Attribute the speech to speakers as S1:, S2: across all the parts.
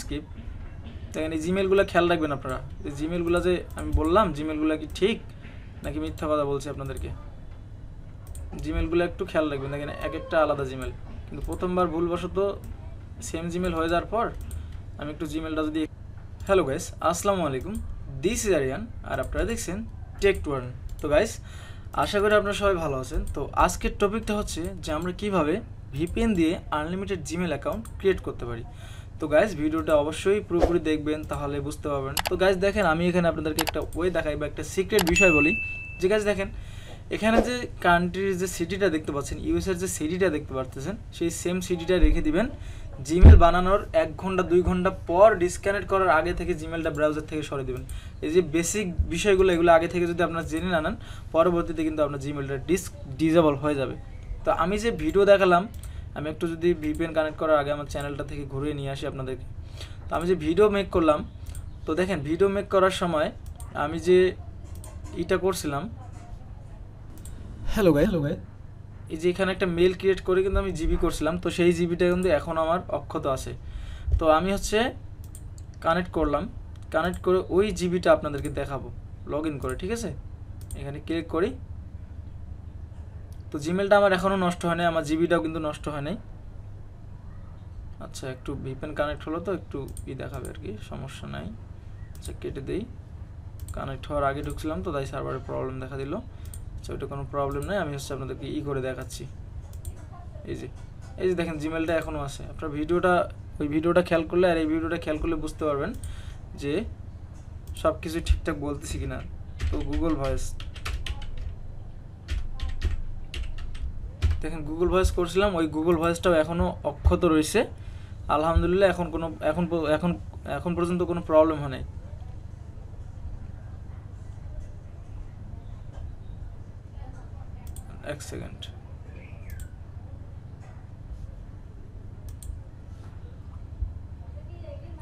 S1: Skip. দেখেন এই জিমেলগুলো খেয়াল রাখবেন আপনারা, এই জিমেলগুলো যে আমি বললাম জিমেলগুলো কি ঠিক নাকি মিথ্যা কথা বলছি আপনাদেরকে, জিমেলগুলো একটু খেয়াল রাখবেন। দেখেন এক একটা আলাদা জিমেল, কিন্তু প্রথমবার ভুলবশত সেম জিমেল হয়ে যাওয়ার পর আমি একটু জিমেলটা যদি। হ্যালো গাইস, আসসালামু আলাইকুম, দিস ইজ আরিয়ান আর আপনারা দেখছেন টেক টু আর্ন। তো গাইস, আশা করি আপনারা সবাই ভালো আছেন। তো আজকের টপিকটা হচ্ছে যে আমরা কিভাবে ভিপিএন দিয়ে আনলিমিটেড জিমেল অ্যাকাউন্ট ক্রিয়েট করতে পারি। তো গাইস, ভিডিওটা অবশ্যই পুরোপুরি দেখবেন, তাহলে বুঝতে পারবেন। তো গাইস দেখেন, আমি এখানে আপনাদেরকে একটা ওয়ে দেখাই বা একটা সিক্রেট বিষয় বলি, যে গাইস দেখেন এখানে যে কান্ট্রির যে সিটিটা দেখতে পাচ্ছেন, ইউএসের যে সিটিটা দেখতে পাচ্ছেন, সেই সেম সিটিটা রেখে দিবেন। জিমেল বানানোর 1 ঘন্টা 2 ঘন্টা পর ডিসকানেক্ট করার আগে থেকে জিমেলটা ব্রাউজার থেকে সরিয়ে দেবেন। এই যে বেসিক বিষয়গুলো, এগুলো আগে থেকে যদি আপনারা জেনে না নেন, পরবর্তীতে কিন্তু আপনার জিমেলটা ডিসেবল হয়ে যাবে। তো আমি যে ভিডিও দেখালাম, আমি একটু যদি ভিপিএন কানেক্ট করার আগে আমার চ্যানেলটা থেকে ঘুরিয়ে নিয়ে আসি আপনাদেরকে। তো আমি যে ভিডিও মেক করলাম, তো দেখেন ভিডিও মেক করার সময় আমি যে এটা করছিলাম, হ্যালো গাই, এই যে এখানে একটা মেল ক্রিয়েট করে কিন্তু আমি জিবি করছিলাম, তো সেই জিবিটা কিন্তু এখন আমার অক্ষত আছে। তো আমি হচ্ছে কানেক্ট করলাম, কানেক্ট করে ওই জিবিটা আপনাদেরকে দেখাবো লগ ইন করে, ঠিক আছে। এখানে ক্লিক করি, তো জিমেলটা আমার এখনও নষ্ট হয় নাই, আমার জিবিটাও কিন্তু নষ্ট হয় নাই। আচ্ছা, একটু ভিপিএন কানেক্ট হলো তো একটু দেখাবে আর কি, সমস্যা নাই। আচ্ছা, কেটে দিই। কানেক্ট হওয়ার আগে ঢুকছিলাম তো তাই সার্ভারে প্রবলেম দেখা দিল। আচ্ছা, ওইটা কোনো প্রবলেম নেই, আমি হচ্ছে আপনাদেরকে করে দেখাচ্ছি। এই যে দেখেন জিমেলটা এখনও আছে। আপনার ওই ভিডিওটা খেয়াল করলে আর এই ভিডিওটা খেয়াল করলে বুঝতে পারবেন যে সব কিছু ঠিকঠাক বলতেছি কিনা। তো গুগল ভয়েস, দেখেন গুগল ভয়েস করছিলাম, ওই গুগল ভয়েসটাও এখনও অক্ষত রয়েছে। আলহামদুলিল্লাহ, এখন পর্যন্ত কোনো প্রবলেম হয় নাই। এক সেকেন্ড,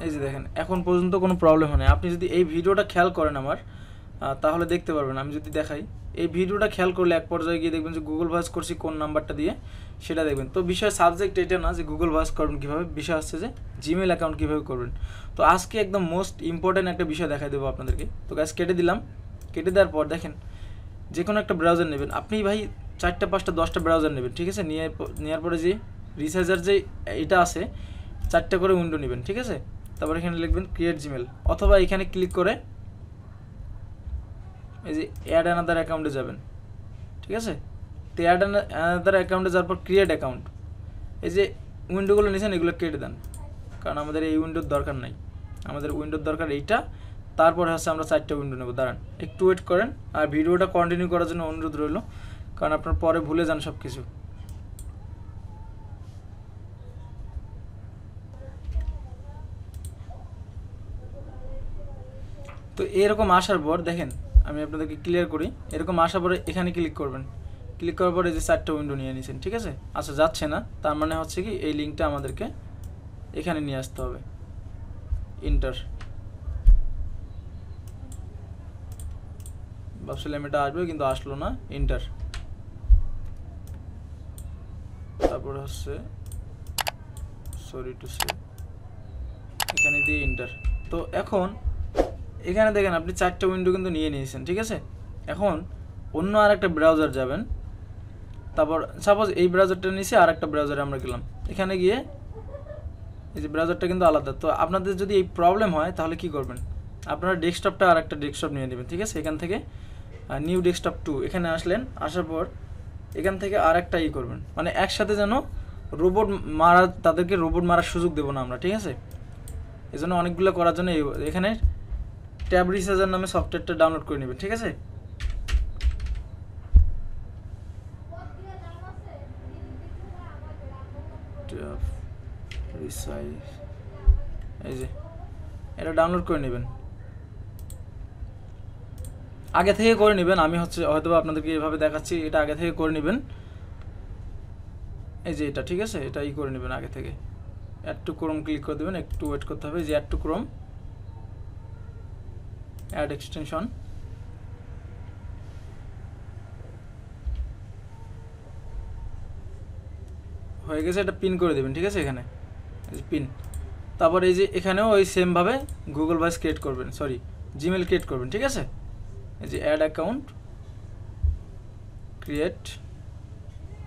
S1: এই যে দেখেন এখন পর্যন্ত কোনো প্রবলেম হয় না। আপনি যদি এই ভিডিওটা খেয়াল করেন আমার, তাহলে দেখতে পারবেন। আমি যদি দেখাই, এই ভিডিওটা খেয়াল করলে এক পর্যায়ে গিয়ে দেখবেন যে গুগল ভয়েস করছি কোন নাম্বারটা দিয়ে, সেটা দেখবেন। তো বিষয় সাবজেক্ট এটা না যে গুগল ভয়েস করবেন কীভাবে, বিষয় হচ্ছে যে জিমেল অ্যাকাউন্ট কীভাবে করবেন। তো আজকে একদম মোস্ট ইম্পর্ট্যান্ট একটা বিষয় দেখাই দেবো আপনাদেরকে। তো গাছ কেটে দিলাম, কেটে দেওয়ার পর দেখেন যে কোনো একটা ব্রাউজার নেবেন আপনি, ভাই 4টা 5টা 10টা ব্রাউজার নেবেন, ঠিক আছে। নেওয়ার পরে যে রিসার্চার যে এটা আছে, 4টা করে উইন্ডো নেবেন, ঠিক আছে। তারপর এখানে লিখবেন ক্রিয়েট জিমেল, অথবা এখানে ক্লিক করে এই যে অ্যাড অ্যানাদার অ্যাকাউন্টে যাবেন, ঠিক আছে। তো অ্যাড অ্যানাদার অ্যাকাউন্টে যাওয়ার পর ক্রিয়েট অ্যাকাউন্ট, এই যে উইন্ডোগুলো নিয়েছেন এগুলো কেটে দেন, কারণ আমাদের এই উইন্ডোর দরকার নাই, আমাদের উইন্ডোর দরকার এইটা। তারপরে হচ্ছে আমরা 4টা উইন্ডো নেব। দাঁড়ান একটু ওয়েট করেন, আর ভিডিওটা কন্টিনিউ করার জন্য অনুরোধ রইল, কারণ আপনার পরে ভুলে যান সব কিছু। তো এরকম আসার পর দেখেন, আমি আপনাদেরকে ক্লিয়ার করি, এরকম আসার পরে এখানে ক্লিক করবেন, ক্লিক করার পরে যে 4টা উইন্ডো নিয়ে নিয়েছেন, ঠিক আছে। আচ্ছা, যাচ্ছে না, তার মানে হচ্ছে কি এই লিঙ্কটা আমাদেরকে এখানে নিয়ে আসতে হবে। ইন্টার, ভাবছিলাম এটা আসবে কিন্তু আসলো না। ইন্টার, তারপরে হচ্ছে সরি টু সে, এখানে দিয়ে ইন্টার। তো এখন এখানে দেখেন আপনি 4টা উইন্ডো কিন্তু নিয়ে নিয়েছেন, ঠিক আছে। এখন অন্য আর একটা ব্রাউজার যাবেন, তারপর সাপোজ এই ব্রাউজারটা নিয়েছি, আর একটা ব্রাউজারে আমরা গেলাম, এখানে গিয়ে এই যে ব্রাউজারটা কিন্তু আলাদা। তো আপনাদের যদি এই প্রবলেম হয় তাহলে কি করবেন, আপনারা ডেস্কটপটা আর একটা ডেস্কটপ নিয়ে নেবেন, ঠিক আছে। এখান থেকে নিউ ডেস্কটপ 2 এখানে আসলেন, আসার পর এখান থেকে আর একটা করবেন, মানে একসাথে যেন রোবট মারা, তাদেরকে রোবট মারার সুযোগ দেবো না আমরা, ঠিক আছে। এই জন্য অনেকগুলো করার জন্য এখানে ট্যাব রিসার্চার নামে সফটওয়্যারটা ডাউনলোড করে নেবেন, ঠিক আছে। এই যে এটা ডাউনলোড করে নেবেন, আগে থেকে করে নেবেন। আমি হয়তো আপনাদেরকে এভাবে দেখাচ্ছি, এটা আগে থেকে করে নেবেন। এই যে এটা, ঠিক আছে, এটা করে নেবেন আগে থেকে। অ্যাড টু ক্রোম ক্লিক করে দেবেন, একটু ওয়েট করতে হবে। যে add to Chrome, add extension, হয়ে গেছে। এটা পিন করে দেবেন, ঠিক আছে। এখানে পিন, তারপর এই যে এখানেও ওই সেমভাবে গুগল ভয়েস ক্রিয়েট করবেন, সরি জিমেল ক্রিয়েট করবেন, ঠিক আছে। এই যে অ্যাড অ্যাকাউন্ট ক্রিয়েট,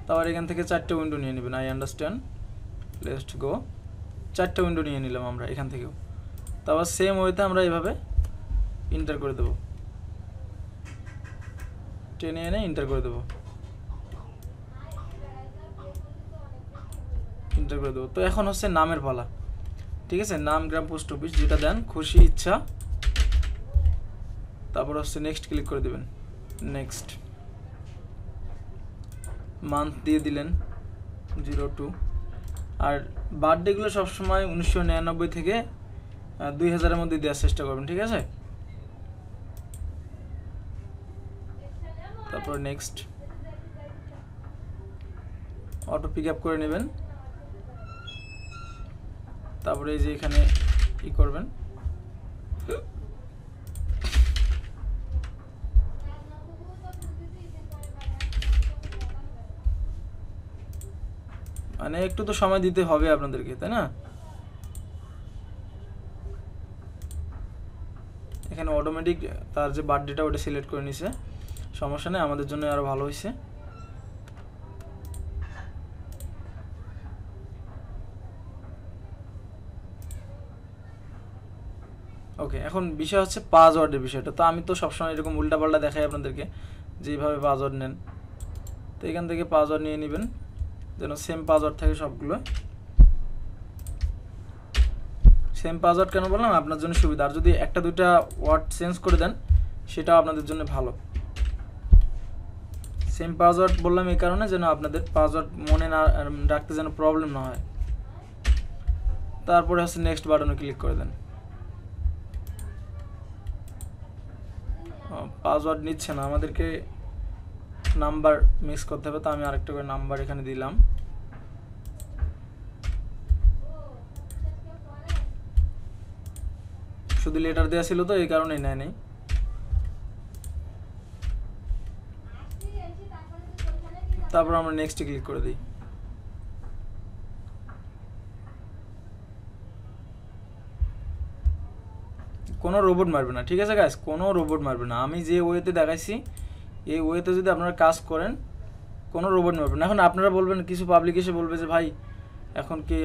S1: তারপর এখান থেকে 4টে উইন্ডো নিয়ে নেবেন। I understand, let's go. 4টে উইন্ডো নিয়ে নিলাম আমরা এখান থেকেও। তারপর সেম ওয়েতে আমরা এইভাবে ইন্টার করে দেবো, টেনে এনে ইন্টার করে দেবো, ইন্টার করে দেবো। তো এখন হচ্ছে নামের পালা, ঠিক আছে। নাম, গ্রাম, পোস্ট অফিস যেটা দেন খুশি ইচ্ছা। তারপর হচ্ছে নেক্সট ক্লিক করে দেবেন, নেক্সট। মান্থ দিয়ে দিলেন 02। আর বার্থডেগুলো সবসময় 1999 থেকে 2000-এর মধ্যে দেওয়ার চেষ্টা করবেন, ঠিক আছে। তারপর নেক্সট, অটো পিক আপ করে নেবেন। তারপরে এই যে এখানে ই করবেন, মানে একটু তো সময় দিতে হবে আপনাদেরকে, তাই না। এখানে অটোমেটিক তার যে বার্থডেটা ওটা সিলেক্ট করে নিছে, সমস্যা নেই, আমাদের জন্য আরো ভালো হয়েছে। ওকে, এখন বিষয় হচ্ছে পাসওয়ার্ডের বিষয়টা। তো আমি তো সবসময় এরকম উল্টাপাল্টা দেখাই আপনাদেরকে, যেভাবে পাসওয়ার্ড নেন। তো এখান থেকে পাসওয়ার্ড নিয়ে নেবেন, যেন সেম পাসওয়ার্ড থাকে সবগুলো। সেম পাসওয়ার্ড কেন বললাম, আপনার জন্য সুবিধা। আর যদি একটা দুইটা ওয়ার্ড চেঞ্জ করে দেন সেটাও আপনাদের জন্য ভালো। সেম পাসওয়ার্ড বললাম এই কারণে যেন আপনাদের পাসওয়ার্ড মনে না রাখতে যেন প্রবলেম না হয়। তারপরে হচ্ছে নেক্সট বাটনে ক্লিক করে দেন। পাসওয়ার্ড নিচ্ছে না, আমাদেরকে নাম্বার মিক্স করতে হবে। তো আমি আরেকটা করে নাম্বার এখানে দিলাম। শুধু লেটার দেওয়া ছিল তো এই কারণেই নেয় নেই। তারপর আমরা নেক্সটে ক্লিক করে দিই। কোনো রোবট মারবে না, ঠিক আছে গাইস, কোনো রোবট মারবে না। আমি যে ওয়েতে দেখাইছি এই ওয়েতে যদি আপনারা কাজ করেন কোনো রোবট মারবে না। এখন আপনারা বলবেন, কিছু পাবলিক এসে বলবে যে ভাই এখন কি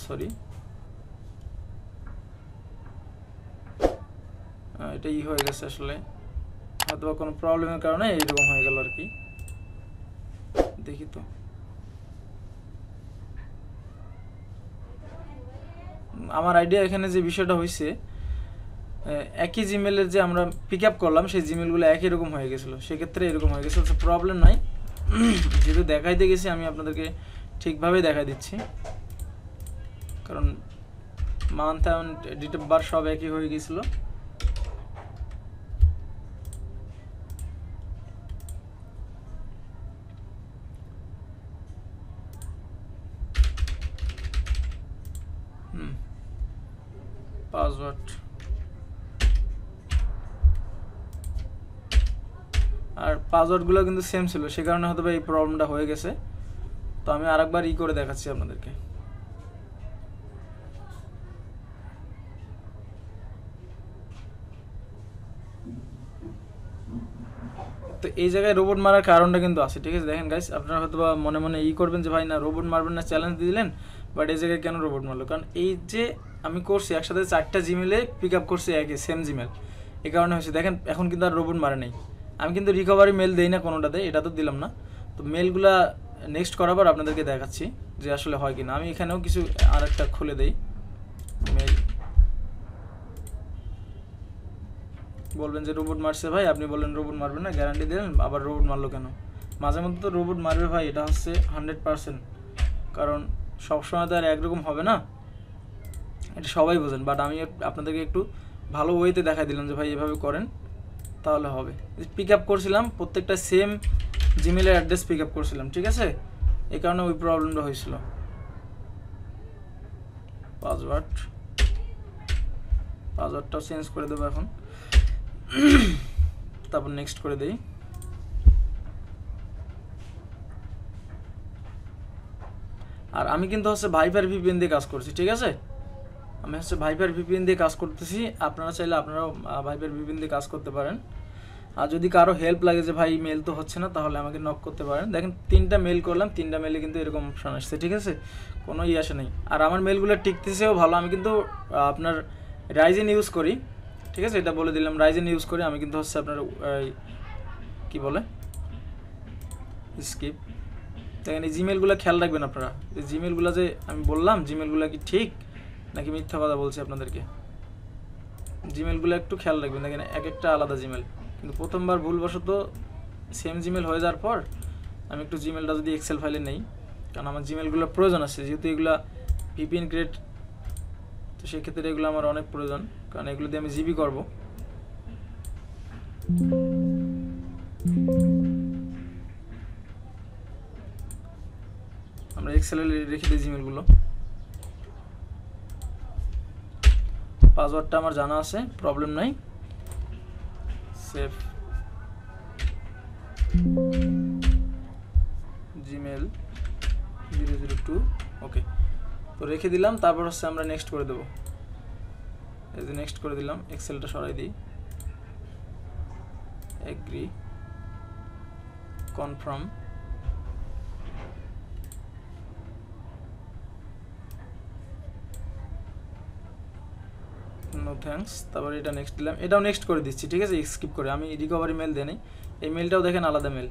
S1: সরি এটা ই হয়ে গেছে, আসলে হয়তো কোনো প্রবলেমের কারণে এইরকম হয়ে গেল আর কি। দেখি তো, আমার আইডিয়া এখানে যে বিষয়টা হয়েছে, একই জিমেলের যে আমরা পিক আপ করলাম সেই জিমেলগুলো একই রকম হয়ে গেছিলো, সেক্ষেত্রে এরকম হয়ে গেছে। প্রবলেম নাই, যেহেতু দেখাইতে গেছি আমি আপনাদেরকে ঠিকভাবে দেখাই দিচ্ছি, কারণ month and date of birth সব একই হয়ে গেছিলো। পাসওয়ার্ড আর পাসওয়ার্ডগুলো কিন্তু সেম ছিল, সে কারণে হয়তো এই প্রবলেমটা হয়ে গেছে। তো আমি আরেকবার ই করে দেখাচ্ছি আপনাদেরকে। তো এই জায়গায় রোবট মারার কারণটা কিন্তু আছে, ঠিক আছে। দেখেন গাইস, আপনারা হয়তো মনে মনে ই করবেন যে ভাই না রোবট মারবেন না, চ্যালেঞ্জ দিয়ে দিলেন, বাট এই জায়গায় কেন রোবট মারলো? কারণ এই যে আমি করছি একসাথে 4টা জিমেলে পিক আপ করছি একই সেম জিমেল, এই কারণে হয়েছে। দেখেন এখন কিন্তু আর রোবট মারে নেই। আমি কিন্তু রিকভারি মেল দেই না কোনোটাতে, এটা তো দিলাম না। তো মেলগুলা নেক্সট করার পর আপনাদেরকে দেখাচ্ছি যে আসলে হয় কিনা। আমি এখানেও কিছু আরেকটা খুলে দেই মেল। বলবেন যে রোবট মারছে ভাই, আপনি বললেন রোবট মারবে না, গ্যারান্টি দিলেন, আবার রোবট মারলো কেন? মাঝে মধ্যে তো রোবট মারবে ভাই, এটা হচ্ছে 100%, কারণ সবসময় তো আর একরকম হবে না, এটা সবাই বোঝেন। বাট আমি আপনাদেরকে একটু ভালো ওয়েতে দেখাই দিলাম যে ভাই এভাবে করেন তাহলে হবে। পিক আপ করছিলাম প্রত্যেকটা সেম জিমেলের অ্যাড্রেস পিক আপ করছিলাম, ঠিক আছে, এই কারণে ওই প্রবলেমটা হয়েছিল। পাসওয়ার্ডটাও চেঞ্জ করে দেবো এখন। তারপর নেক্সট করে দেই। আর আমি কিন্তু হচ্ছে ভাইপার ভিপিএন দিয়ে কাজ করছি, ঠিক আছে। আমি হচ্ছে ভাইপার ভিপিএন দিয়ে কাজ করতেছি, আপনারা চাইলে আপনারাও ভাইপার ভিপিএন দিয়ে কাজ করতে পারেন। আর যদি কারো হেল্প লাগে যে ভাই মেল তো হচ্ছে না, তাহলে আমাকে নক করতে পারেন। দেখেন 3টা মেল করলাম, 3টা মেলে কিন্তু এরকম অপশন আসছে, ঠিক আছে, কোনো আসে নেই। আর আমার মেলগুলো টিকতেছেও ভালো। আমি কিন্তু আপনার রাইজেন ইউজ করি, ঠিক আছে, এটা বলে দিলাম, রাইজেন ইউজ করি আমি। কিন্তু হচ্ছে আপনার কি বলে স্কিপ। দেখেন এই জিমেলগুলো খেয়াল রাখবেন আপনারা। এই জিমেলগুলো যে আমি বললাম, জিমেলগুলো কি ঠিক নাকি মিথ্যা কথা বলছি আপনাদেরকে। জিমেলগুলো একটু খেয়াল রাখবেন, দেখেন এক একটা আলাদা জিমেল। কিন্তু প্রথমবার ভুলবশত সেম জিমেল হয়ে যাওয়ার পর আমি একটু জিমেলটা যদি এক্সেল ফাইলে নেই, কারণ আমার জিমেলগুলো প্রয়োজন আছে, যেহেতু এগুলো ভিপিএন ক্রিয়েট, তো সেক্ষেত্রে এগুলো আমার অনেক প্রয়োজন, কারণ এগুলো দিয়ে আমি জিবি করব। আমরা এক্সেলে রেখে দিই জিমেলগুলো। পাসওয়ার্ডটা আমার জানা আছে, প্রবলেম নাই। সেভ জিমেল 002, ওকে, তো রেখে দিলাম। তারপর হচ্ছে আমরা নেক্সট করে দেবো। এই যে নেক্সট করে দিলাম, এক্সেলটা সরাই দিই, এগ্রি, কনফার্ম, নো থ্যাঙ্কস। তারপর এটা নেক্সট দিলাম, এটাও নেক্সট করে দিচ্ছি, ঠিক আছে, স্কিপ করে। আমি রিকভারি মেল দিই নাই, এই মেলটাও দেখেন আলাদা মেল।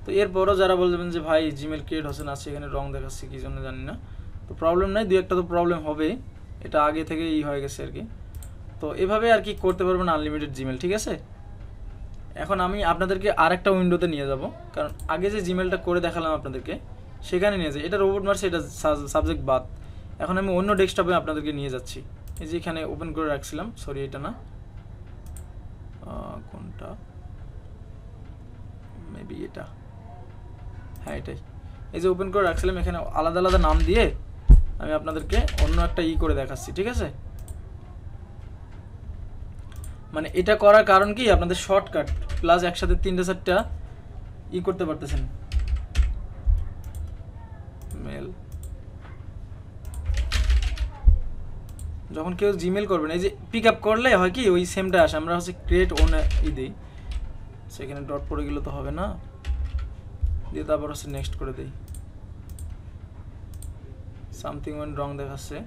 S1: তো এরপরও যারা বলবেন যে ভাই জিমেল ক্রিয়েট হচ্ছে না, সেখানে রং দেখাচ্ছে কী জন্য জানি না, তো প্রবলেম নাই, 2-1টা তো প্রবলেম হবে, এটা আগে থেকে হয়ে গেছে আর কি। তো এভাবে আর কি করতে পারবেন আনলিমিটেড জিমেল, ঠিক আছে। এখন আমি আপনাদেরকে আরেকটা উইন্ডোতে নিয়ে যাব, কারণ আগে যে জিমেলটা করে দেখালাম আপনাদেরকে সেখানে নিয়ে যাই। এটা রোবট মারছে, এটা সাবজেক্ট বাদ। এখন আমি অন্য ডেস্কটপে আপনাদেরকে নিয়ে যাচ্ছি। এই যে এখানে ওপেন করে রাখছিলাম, সরি এটা না, কোনটা, মেবি এটা, হ্যাঁ এটাই। এই যে ওপেন করে রাখছিলাম, এখানে আলাদা আলাদা নাম দিয়ে আমি আপনাদেরকে অন্য একটা করে দেখাচ্ছি, ঠিক আছে। মানে এটা করার কারণ কি, আপনাদের শর্টকাট প্লাস একসাথে 3-4টা করতে পারতেছেন। মেল যখন কেউ জিমেল করবেন, এই যে পিক আপ করলে হয় কি ওই সেমটা আসে। আমরা হচ্ছে ক্রিয়েট ওন দিই, সেখানে ডট পড়ে গেলে তো হবে না, দিয়ে তারপর হচ্ছে নেক্সট করে দিই। সামথিং ওয়েন্ট রং দেখাচ্ছে,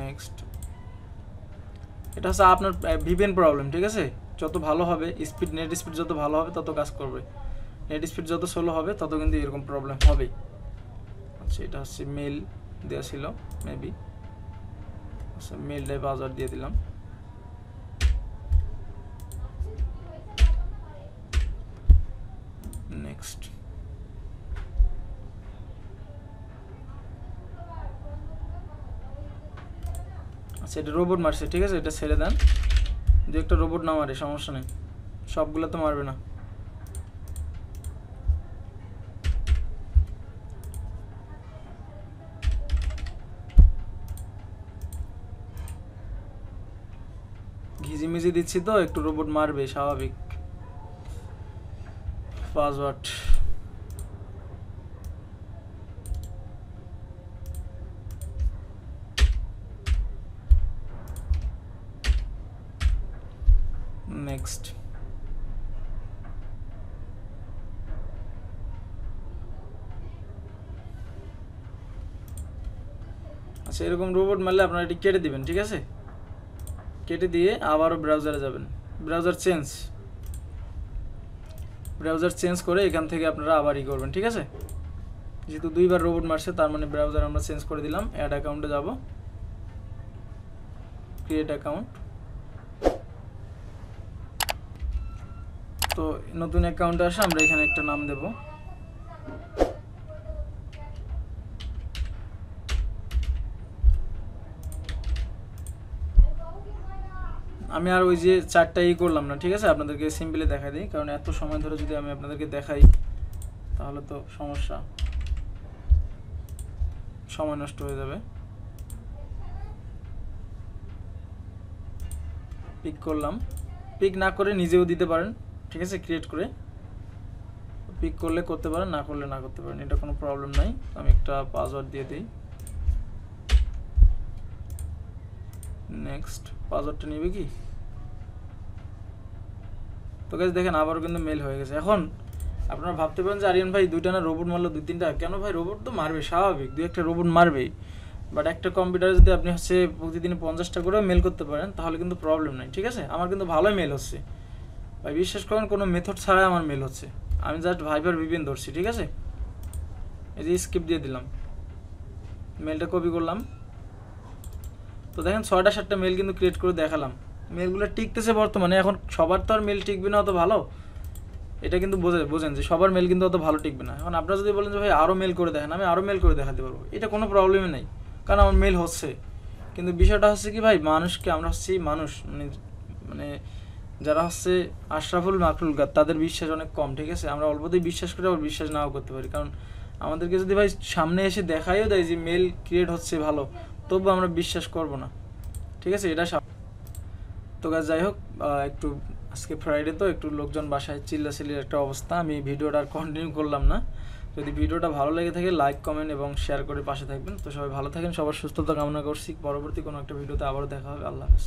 S1: নেক্সট। এটা হচ্ছে আপনার ভিপিএন প্রবলেম, ঠিক আছে। যত ভালো হবে স্পিড, নেট স্পিড যত ভালো হবে তত কাজ করবে, নেট স্পিড যত স্লো হবে তত কিন্তু এরকম প্রবলেম হবে। আচ্ছা, এটা হচ্ছে মেল দেওয়া ছিল মেবি, আচ্ছা মেলটাই পাসওয়ার্ড দিয়ে দিলাম। নেক্সট, আচ্ছা এটা রোবট মারছে, ঠিক আছে, এটা ছেড়ে দেন। 2-1টা রোবট না মারে সমস্যা নেই, সবগুলো তো মারবে না। ঘিজিমিজি দিচ্ছি তো একটু রোবট মারবে, স্বাভাবিক। Password, next. আচ্ছা এরকম রোবট মারলে আপনারা এটি কেটে দিবেন, ঠিক আছে। কেটে দিয়ে আবারও ব্রাউজারে যাবেন, ব্রাউজার চেঞ্জ করে এখান থেকে আপনারা আবার করবেন, ঠিক আছে। যেহেতু 2বার রোবট মারছে, তার মানে ব্রাউজার আমরা চেঞ্জ করে দিলাম। অ্যাড অ্যাকাউন্টে যাব, ক্রিয়েট অ্যাকাউন্ট। তো নতুন অ্যাকাউন্টে আসে আমরা এখানে একটা নাম দেব, আমি আর ওই যে 4টা করলাম না, ঠিক আছে, আপনাদেরকে সিম্পলি দেখাই দিই, কারণ এত সময় ধরে যদি আমি আপনাদেরকে দেখাই তাহলে তো সমস্যা, সময় নষ্ট হয়ে যাবে। পিক করলাম, পিক না করে নিজেও দিতে পারেন, ঠিক আছে, ক্রিয়েট করে পিক করলে করতে পারেন, না করলে না করতে পারেন, এটা কোনো প্রবলেম নাই। আমি একটা পাসওয়ার্ড দিয়ে দিই। নেক্সট পাসওয়ার্ডটা নেবে কি? তো গাইস দেখেন আবারও কিন্তু মেল হয়ে গেছে। এখন আপনারা ভাবতে পারেন যে আরিয়ান ভাই দুইটা না রোবট মারলো 2-3টা, কেন ভাই? রোবট তো মারবে, স্বাভাবিক, 2-1টা রোবট মারবেই। বাট একটা কম্পিউটারে যদি আপনি হচ্ছে প্রতিদিন 50টা করে মেল করতে পারেন তাহলে কিন্তু প্রবলেম নাই, ঠিক আছে? আমার কিন্তু ভালোই মেল হচ্ছে ভাই, বিশ্বাস করেন, কোনো মেথড ছাড়াই আমার মেল হচ্ছে। আমি জাস্ট ভাইবার ভিপিএন ধরছি, ঠিক আছে? এই যে স্কিপ দিয়ে দিলাম, মেলটা কপি করলাম। তো দেখেন 6টা-7টা মেল কিন্তু ক্রিয়েট করে দেখালাম, মেলগুলো টিকতেছে বর্তমানে। এখন সবার তো আর মেল টিকবে না অত ভালো, এটা কিন্তু বোঝেন যে সবার মেল কিন্তু অত ভালো টিকবে না। এখন আপনারা যদি বলেন যে ভাই আরও মেল করে দেখেন, আমি আরও মেল করে দেখাতে পারবো, এটা কোনো প্রবলেমই নেই, কারণ আমার মেল হচ্ছে। কিন্তু বিষয়টা হচ্ছে কি ভাই, মানুষকে, আমরা হচ্ছি মানুষ, মানে যারা হচ্ছে আশরাফুল মাকরুলকাত, তাদের বিশ্বাস অনেক কম, ঠিক আছে? আমরা অল্পতেই বিশ্বাস করে আবার বিশ্বাস নাও করতে পারি, কারণ আমাদেরকে যদি ভাই সামনে এসে দেখাইও দেয় যে মেল ক্রিয়েট হচ্ছে ভালো, তবু আমরা বিশ্বাস করব না, ঠিক আছে? এটা তো গাছ যাই হোক, একটু আজকে ফ্রাইডে তো একটু লোকজন বাসায় চিল্লাচিল্লির একটা অবস্থা, আমি ভিডিওটা আর কন্টিনিউ করলাম না। যদি ভিডিওটা ভালো লেগে থাকে লাইক, কমেন্ট এবং শেয়ার করে পাশে থাকবেন। তো সবাই ভালো থাকেন, সবার সুস্থতা কামনা করছি। পরবর্তী কোনো একটা ভিডিওতে আবারও দেখা হবে। আল্লাহ হাফেজ।